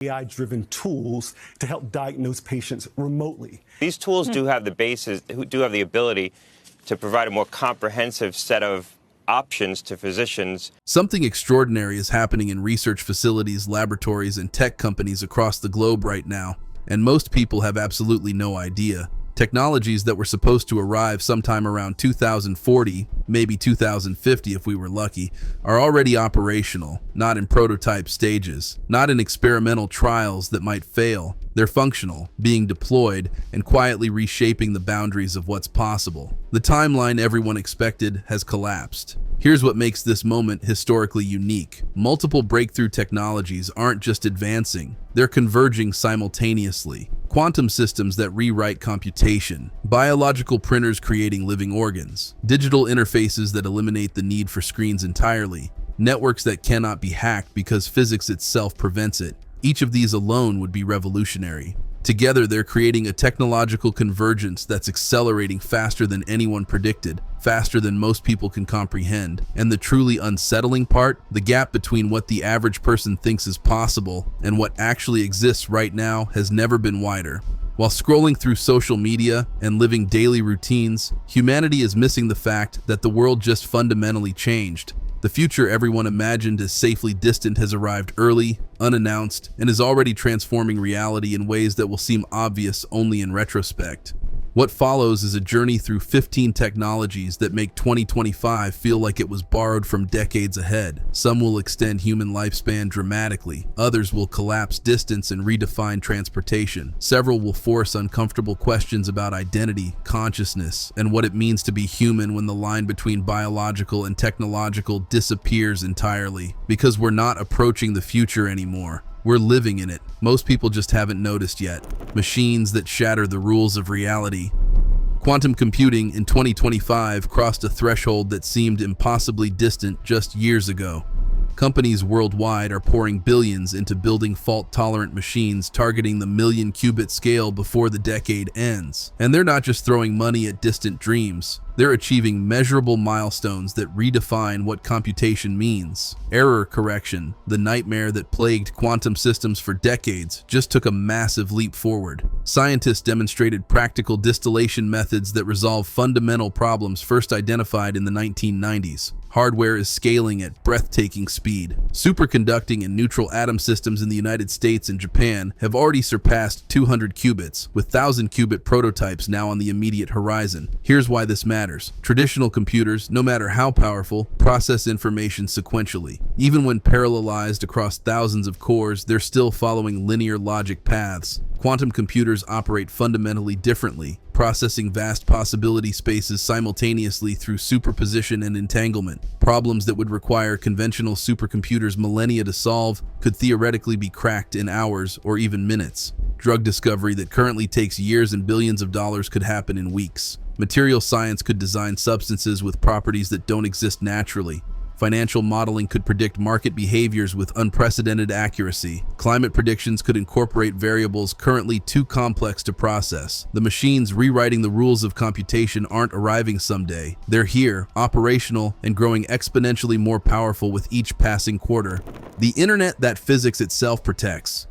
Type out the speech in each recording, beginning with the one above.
AI-driven tools to help diagnose patients remotely. These tools do have the ability to provide a more comprehensive set of options to physicians. Something extraordinary is happening in research facilities, laboratories, and tech companies across the globe right now, and most people have absolutely no idea. Technologies that were supposed to arrive sometime around 2040, maybe 2050 if we were lucky, are already operational, not in prototype stages, not in experimental trials that might fail. They're functional, being deployed, and quietly reshaping the boundaries of what's possible. The timeline everyone expected has collapsed. Here's what makes this moment historically unique. Multiple breakthrough technologies aren't just advancing, they're converging simultaneously. Quantum systems that rewrite computation, biological printers creating living organs, digital interfaces that eliminate the need for screens entirely, networks that cannot be hacked because physics itself prevents it. Each of these alone would be revolutionary. Together, they're creating a technological convergence that's accelerating faster than anyone predicted, faster than most people can comprehend. And the truly unsettling part, the gap between what the average person thinks is possible and what actually exists right now has never been wider. While scrolling through social media and living daily routines, humanity is missing the fact that the world just fundamentally changed. The future everyone imagined as safely distant has arrived early, unannounced, and is already transforming reality in ways that will seem obvious only in retrospect. What follows is a journey through 15 technologies that make 2025 feel like it was borrowed from decades ahead. Some will extend human lifespan dramatically, others will collapse distance and redefine transportation. Several will force uncomfortable questions about identity, consciousness, and what it means to be human when the line between biological and technological disappears entirely. Because we're not approaching the future anymore. We're living in it. Most people just haven't noticed yet. Machines that shatter the rules of reality. Quantum computing in 2025 crossed a threshold that seemed impossibly distant just years ago. Companies worldwide are pouring billions into building fault-tolerant machines targeting the million qubit scale before the decade ends. And they're not just throwing money at distant dreams. They're achieving measurable milestones that redefine what computation means. Error correction, the nightmare that plagued quantum systems for decades, just took a massive leap forward. Scientists demonstrated practical distillation methods that resolve fundamental problems first identified in the 1990s. Hardware is scaling at breathtaking speed. Superconducting and neutral atom systems in the United States and Japan have already surpassed 200 qubits, with 1,000-qubit prototypes now on the immediate horizon. Here's why this matters. Traditional computers, no matter how powerful, process information sequentially. Even when parallelized across thousands of cores, they're still following linear logic paths. Quantum computers operate fundamentally differently, processing vast possibility spaces simultaneously through superposition and entanglement. Problems that would require conventional supercomputers millennia to solve could theoretically be cracked in hours or even minutes. Drug discovery that currently takes years and billions of dollars could happen in weeks. Material science could design substances with properties that don't exist naturally. Financial modeling could predict market behaviors with unprecedented accuracy. Climate predictions could incorporate variables currently too complex to process. The machines rewriting the rules of computation aren't arriving someday. They're here, operational, and growing exponentially more powerful with each passing quarter. The internet that physics itself protects.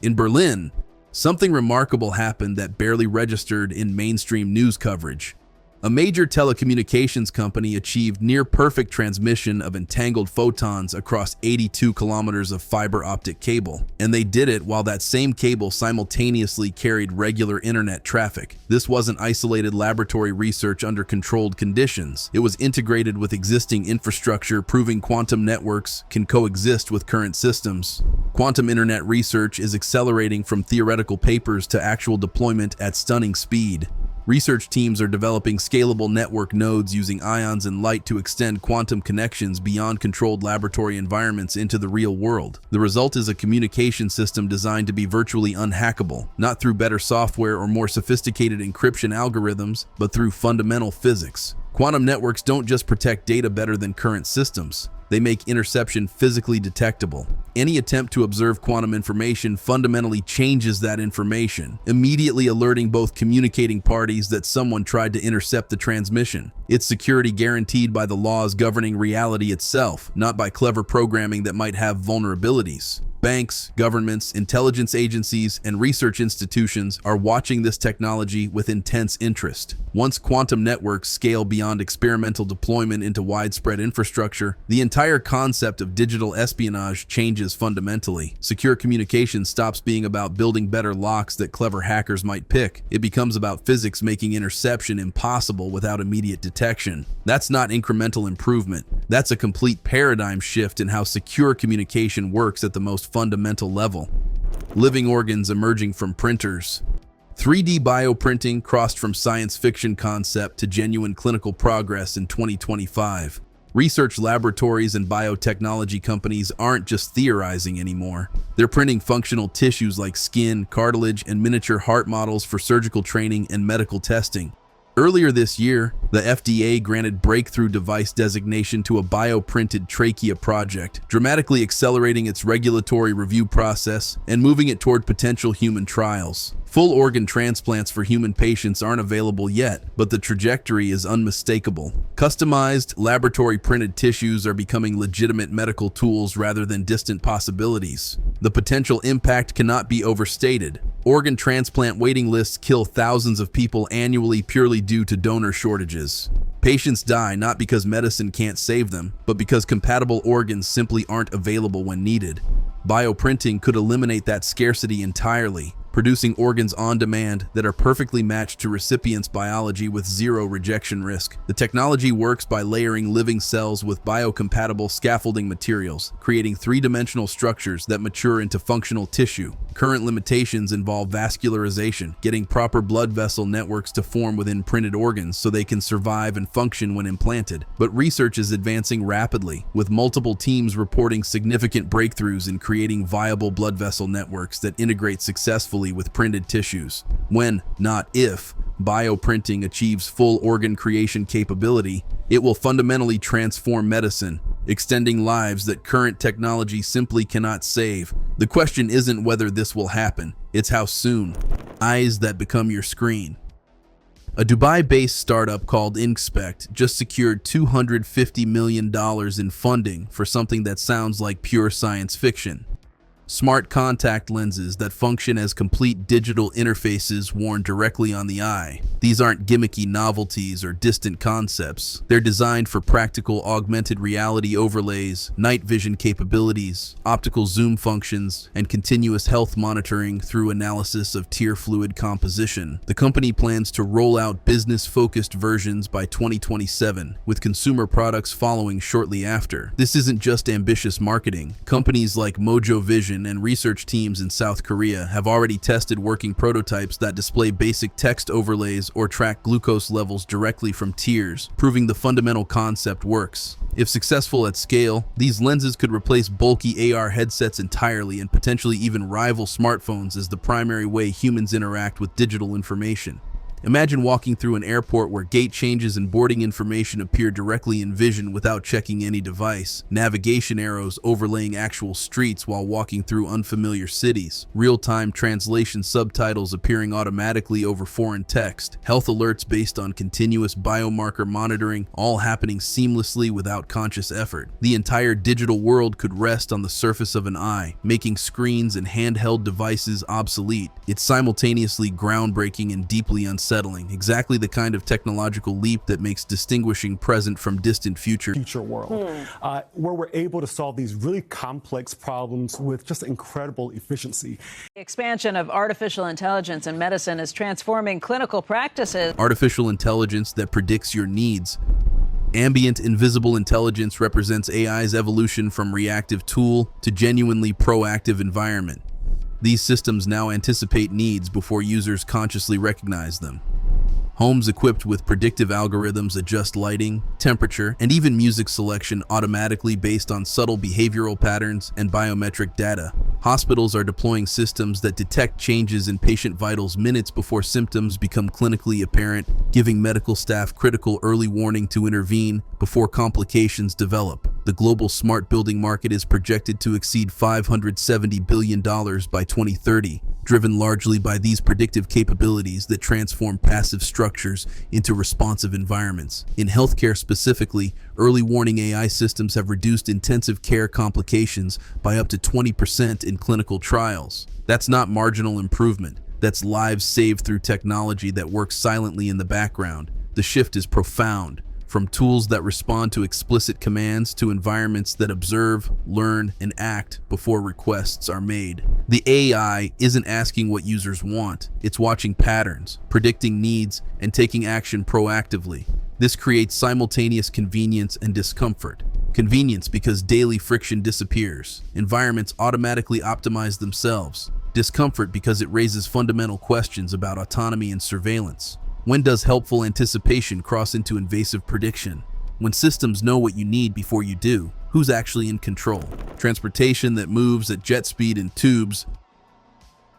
In Berlin, something remarkable happened that barely registered in mainstream news coverage. A major telecommunications company achieved near-perfect transmission of entangled photons across 82 kilometers of fiber optic cable. And they did it while that same cable simultaneously carried regular internet traffic. This wasn't isolated laboratory research under controlled conditions. It was integrated with existing infrastructure, proving quantum networks can coexist with current systems. Quantum internet research is accelerating from theoretical papers to actual deployment at stunning speed. Research teams are developing scalable network nodes using ions and light to extend quantum connections beyond controlled laboratory environments into the real world. The result is a communication system designed to be virtually unhackable, not through better software or more sophisticated encryption algorithms, but through fundamental physics. Quantum networks don't just protect data better than current systems. They make interception physically detectable. Any attempt to observe quantum information fundamentally changes that information, immediately alerting both communicating parties that someone tried to intercept the transmission. It's security guaranteed by the laws governing reality itself, not by clever programming that might have vulnerabilities. Banks, governments, intelligence agencies, and research institutions are watching this technology with intense interest. Once quantum networks scale beyond experimental deployment into widespread infrastructure, the entire concept of digital espionage changes fundamentally. Secure communication stops being about building better locks that clever hackers might pick. It becomes about physics making interception impossible without immediate detection. That's not incremental improvement. That's a complete paradigm shift in how secure communication works at the most fundamental level. Living organs emerging from printers. 3D bioprinting crossed from science fiction concept to genuine clinical progress in 2025. Research laboratories and biotechnology companies aren't just theorizing anymore. They're printing functional tissues like skin, cartilage, and miniature heart models for surgical training and medical testing. Earlier this year, the FDA granted breakthrough device designation to a bioprinted trachea project, dramatically accelerating its regulatory review process and moving it toward potential human trials. Full organ transplants for human patients aren't available yet, but the trajectory is unmistakable. Customized, laboratory-printed tissues are becoming legitimate medical tools rather than distant possibilities. The potential impact cannot be overstated. Organ transplant waiting lists kill thousands of people annually purely due to donor shortages. Patients die not because medicine can't save them, but because compatible organs simply aren't available when needed. Bioprinting could eliminate that scarcity entirely, producing organs on demand that are perfectly matched to recipients' biology with zero rejection risk. The technology works by layering living cells with biocompatible scaffolding materials, creating three-dimensional structures that mature into functional tissue. Current limitations involve vascularization, getting proper blood vessel networks to form within printed organs so they can survive and function when implanted. But research is advancing rapidly, with multiple teams reporting significant breakthroughs in creating viable blood vessel networks that integrate successfully with printed tissues. When, not if, bioprinting achieves full organ creation capability, it will fundamentally transform medicine, extending lives that current technology simply cannot save. The question isn't whether this will happen, it's how soon. Eyes that become your screen. A Dubai-based startup called Inspect just secured $250 million in funding for something that sounds like pure science fiction. Smart contact lenses that function as complete digital interfaces worn directly on the eye. These aren't gimmicky novelties or distant concepts. They're designed for practical augmented reality overlays, night vision capabilities, optical zoom functions, and continuous health monitoring through analysis of tear fluid composition. The company plans to roll out business-focused versions by 2027, with consumer products following shortly after. This isn't just ambitious marketing. Companies like Mojo Vision and research teams in South Korea have already tested working prototypes that display basic text overlays or track glucose levels directly from tears, proving the fundamental concept works. If successful at scale, these lenses could replace bulky AR headsets entirely and potentially even rival smartphones as the primary way humans interact with digital information. Imagine walking through an airport where gate changes and boarding information appear directly in vision without checking any device, navigation arrows overlaying actual streets while walking through unfamiliar cities, real-time translation subtitles appearing automatically over foreign text, health alerts based on continuous biomarker monitoring, all happening seamlessly without conscious effort. The entire digital world could rest on the surface of an eye, making screens and handheld devices obsolete. It's simultaneously groundbreaking and deeply unsettling, exactly the kind of technological leap that makes distinguishing present from distant future world, where we're able to solve these really complex problems with just incredible efficiency. The expansion of artificial intelligence in medicine is transforming clinical practices. Artificial intelligence that predicts your needs. Ambient invisible intelligence represents AI's evolution from reactive tool to genuinely proactive environment. These systems now anticipate needs before users consciously recognize them. Homes equipped with predictive algorithms adjust lighting, temperature, and even music selection automatically based on subtle behavioral patterns and biometric data. Hospitals are deploying systems that detect changes in patient vitals minutes before symptoms become clinically apparent, giving medical staff critical early warning to intervene before complications develop. The global smart building market is projected to exceed $570 billion by 2030. driven largely by these predictive capabilities that transform passive structures into responsive environments. In healthcare specifically, early warning AI systems have reduced intensive care complications by up to 20% in clinical trials. That's not marginal improvement. That's lives saved through technology that works silently in the background. The shift is profound. From tools that respond to explicit commands to environments that observe, learn, and act before requests are made. The AI isn't asking what users want. It's watching patterns, predicting needs, and taking action proactively. This creates simultaneous convenience and discomfort. Convenience because daily friction disappears. Environments automatically optimize themselves. Discomfort because it raises fundamental questions about autonomy and surveillance. When does helpful anticipation cross into invasive prediction? When systems know what you need before you do, who's actually in control? Transportation that moves at jet speed in tubes.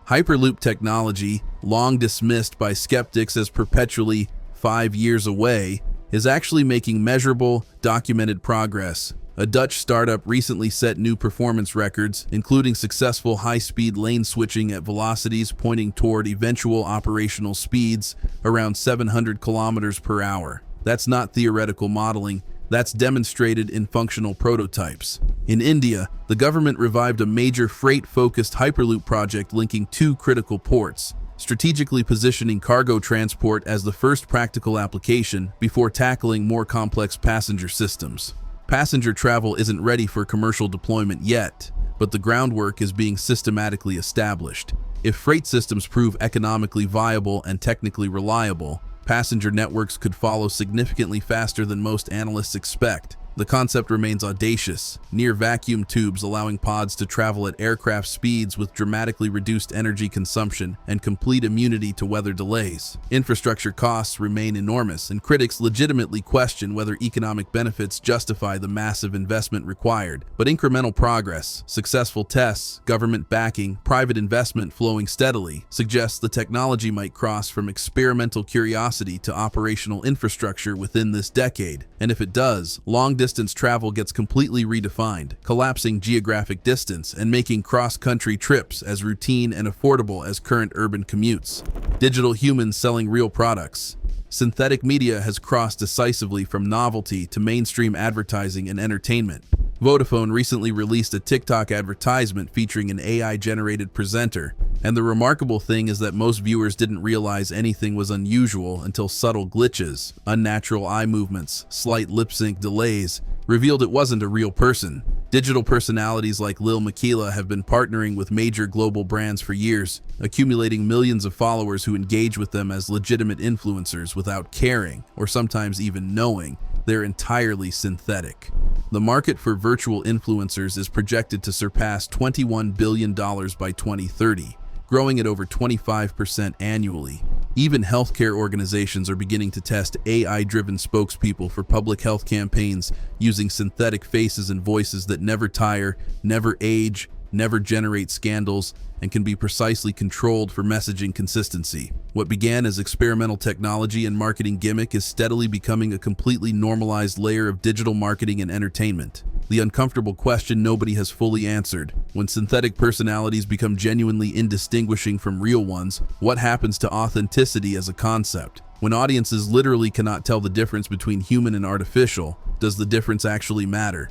Hyperloop technology, long dismissed by skeptics as perpetually 5 years away, is actually making measurable, documented progress. A Dutch startup recently set new performance records, including successful high-speed lane switching at velocities pointing toward eventual operational speeds around 700 kilometers per hour. That's not theoretical modeling, that's demonstrated in functional prototypes. In India, the government revived a major freight-focused Hyperloop project linking 2 critical ports, strategically positioning cargo transport as the first practical application before tackling more complex passenger systems. Passenger travel isn't ready for commercial deployment yet, but the groundwork is being systematically established. If freight systems prove economically viable and technically reliable, passenger networks could follow significantly faster than most analysts expect. The concept remains audacious, near vacuum tubes allowing pods to travel at aircraft speeds with dramatically reduced energy consumption and complete immunity to weather delays. Infrastructure costs remain enormous, and critics legitimately question whether economic benefits justify the massive investment required. But incremental progress, successful tests, government backing, private investment flowing steadily suggests the technology might cross from experimental curiosity to operational infrastructure within this decade. And if it does, long-distance travel gets completely redefined, collapsing geographic distance and making cross-country trips as routine and affordable as current urban commutes. Digital humans selling real products. Synthetic media has crossed decisively from novelty to mainstream advertising and entertainment. Vodafone recently released a TikTok advertisement featuring an AI-generated presenter, and the remarkable thing is that most viewers didn't realize anything was unusual until subtle glitches, unnatural eye movements, slight lip-sync delays, revealed it wasn't a real person. Digital personalities like Lil Miquela have been partnering with major global brands for years, accumulating millions of followers who engage with them as legitimate influencers without caring, or sometimes even knowing, they're entirely synthetic. The market for virtual influencers is projected to surpass $21 billion by 2030, growing at over 25% annually. Even healthcare organizations are beginning to test AI-driven spokespeople for public health campaigns using synthetic faces and voices that never tire, never age, never generate scandals, and can be precisely controlled for messaging consistency. What began as experimental technology and marketing gimmick is steadily becoming a completely normalized layer of digital marketing and entertainment. The uncomfortable question nobody has fully answered: when synthetic personalities become genuinely indistinguishing from real ones, what happens to authenticity as a concept? When audiences literally cannot tell the difference between human and artificial, does the difference actually matter?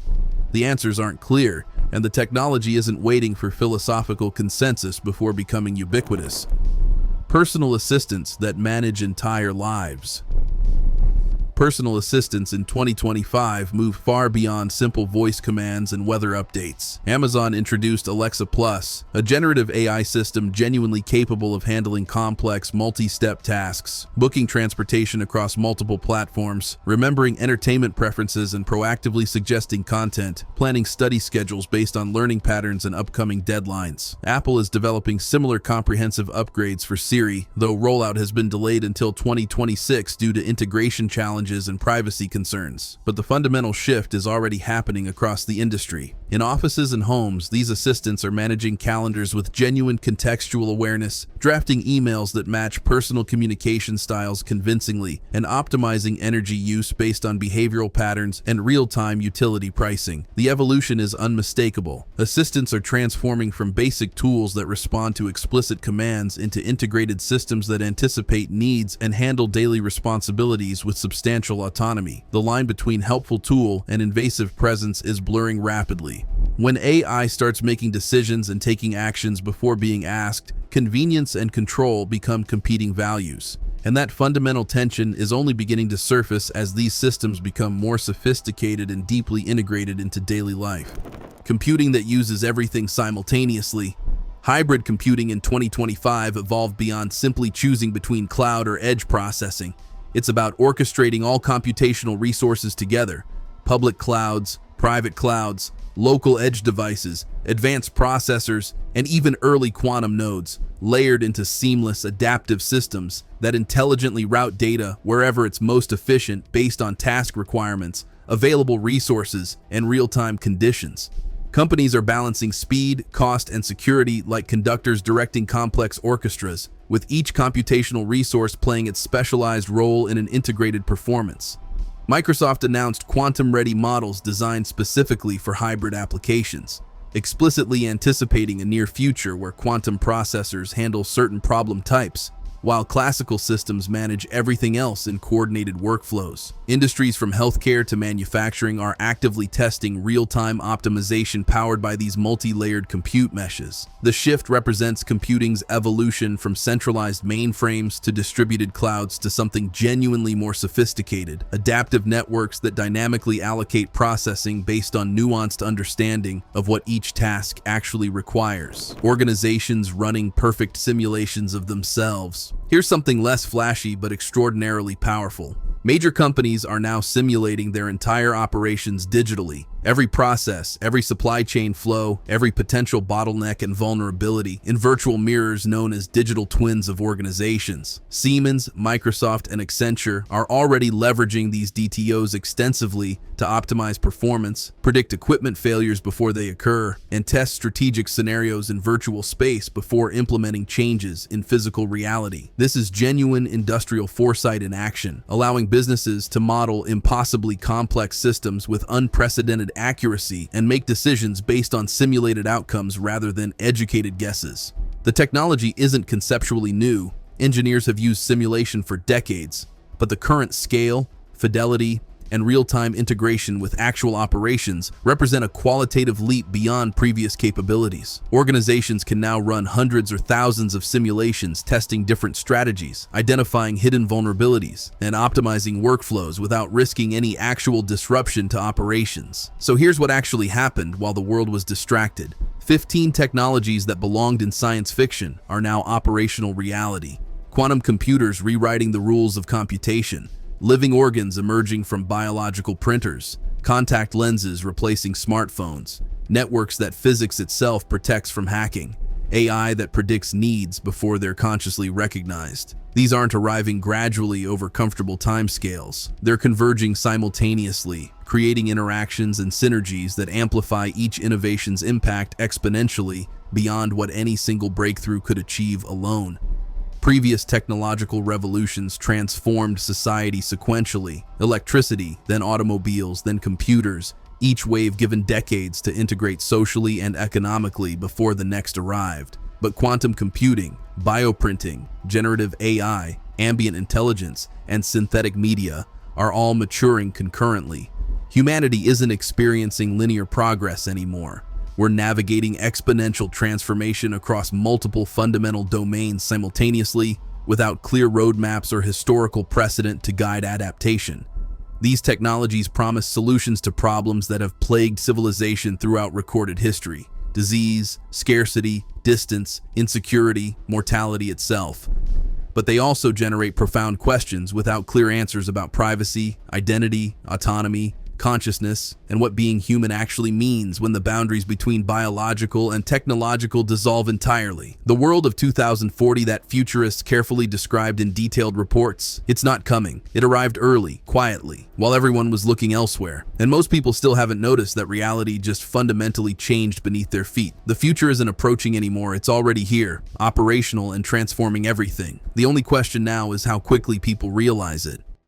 The answers aren't clear, and the technology isn't waiting for philosophical consensus before becoming ubiquitous. Personal assistants that manage entire lives. Personal assistants in 2025 move far beyond simple voice commands and weather updates. Amazon introduced Alexa Plus, a generative AI system genuinely capable of handling complex multi-step tasks, booking transportation across multiple platforms, remembering entertainment preferences and proactively suggesting content, planning study schedules based on learning patterns and upcoming deadlines. Apple is developing similar comprehensive upgrades for Siri, though rollout has been delayed until 2026 due to integration challenges and privacy concerns. But the fundamental shift is already happening across the industry. In offices and homes, these assistants are managing calendars with genuine contextual awareness, drafting emails that match personal communication styles convincingly, and optimizing energy use based on behavioral patterns and real-time utility pricing. The evolution is unmistakable. Assistants are transforming from basic tools that respond to explicit commands into integrated systems that anticipate needs and handle daily responsibilities with substantial autonomy. The line between helpful tool and invasive presence is blurring rapidly. When AI starts making decisions and taking actions before being asked, convenience and control become competing values. And that fundamental tension is only beginning to surface as these systems become more sophisticated and deeply integrated into daily life. Computing that uses everything simultaneously. Hybrid computing in 2025 evolved beyond simply choosing between cloud or edge processing. It's about orchestrating all computational resources together: public clouds, private clouds, local edge devices, advanced processors, and even early quantum nodes, layered into seamless, adaptive systems that intelligently route data wherever it's most efficient based on task requirements, available resources, and real-time conditions. Companies are balancing speed, cost, and security like conductors directing complex orchestras, with each computational resource playing its specialized role in an integrated performance. Microsoft announced quantum-ready models designed specifically for hybrid applications, explicitly anticipating a near future where quantum processors handle certain problem types, while classical systems manage everything else in coordinated workflows. Industries from healthcare to manufacturing are actively testing real-time optimization powered by these multi-layered compute meshes. The shift represents computing's evolution from centralized mainframes to distributed clouds to something genuinely more sophisticated: adaptive networks that dynamically allocate processing based on nuanced understanding of what each task actually requires. Organizations running perfect simulations of themselves. Here's something less flashy but extraordinarily powerful. Major companies are now simulating their entire operations digitally. Every process, every supply chain flow, every potential bottleneck and vulnerability in virtual mirrors known as digital twins of organizations. Siemens, Microsoft, and Accenture are already leveraging these DTOs extensively to optimize performance, predict equipment failures before they occur, and test strategic scenarios in virtual space before implementing changes in physical reality. This is genuine industrial foresight in action, allowing businesses to model impossibly complex systems with unprecedented accuracy and make decisions based on simulated outcomes rather than educated guesses. The technology isn't conceptually new. Engineers have used simulation for decades, but the current scale, fidelity, and real-time integration with actual operations represent a qualitative leap beyond previous capabilities. Organizations can now run hundreds or thousands of simulations testing different strategies, identifying hidden vulnerabilities, and optimizing workflows without risking any actual disruption to operations. So here's what actually happened while the world was distracted. 15 technologies that belonged in science fiction are now operational reality. Quantum computers rewriting the rules of computation, living organs emerging from biological printers, contact lenses replacing smartphones, networks that physics itself protects from hacking, AI that predicts needs before they're consciously recognized. These aren't arriving gradually over comfortable timescales. They're converging simultaneously, creating interactions and synergies that amplify each innovation's impact exponentially beyond what any single breakthrough could achieve alone. Previous technological revolutions transformed society sequentially: electricity, then automobiles, then computers, each wave given decades to integrate socially and economically before the next arrived. But quantum computing, bioprinting, generative AI, ambient intelligence, and synthetic media are all maturing concurrently. Humanity isn't experiencing linear progress anymore. We're navigating exponential transformation across multiple fundamental domains simultaneously, without clear roadmaps or historical precedent to guide adaptation. These technologies promise solutions to problems that have plagued civilization throughout recorded history: disease, scarcity, distance, insecurity, mortality itself. But they also generate profound questions without clear answers about privacy, identity, autonomy, consciousness, and what being human actually means when the boundaries between biological and technological dissolve entirely. The world of 2040 that futurists carefully described in detailed reports, it's not coming. It arrived early, quietly, while everyone was looking elsewhere. And most people still haven't noticed that reality just fundamentally changed beneath their feet. The future isn't approaching anymore, it's already here, operational and transforming everything. The only question now is how quickly people realize it.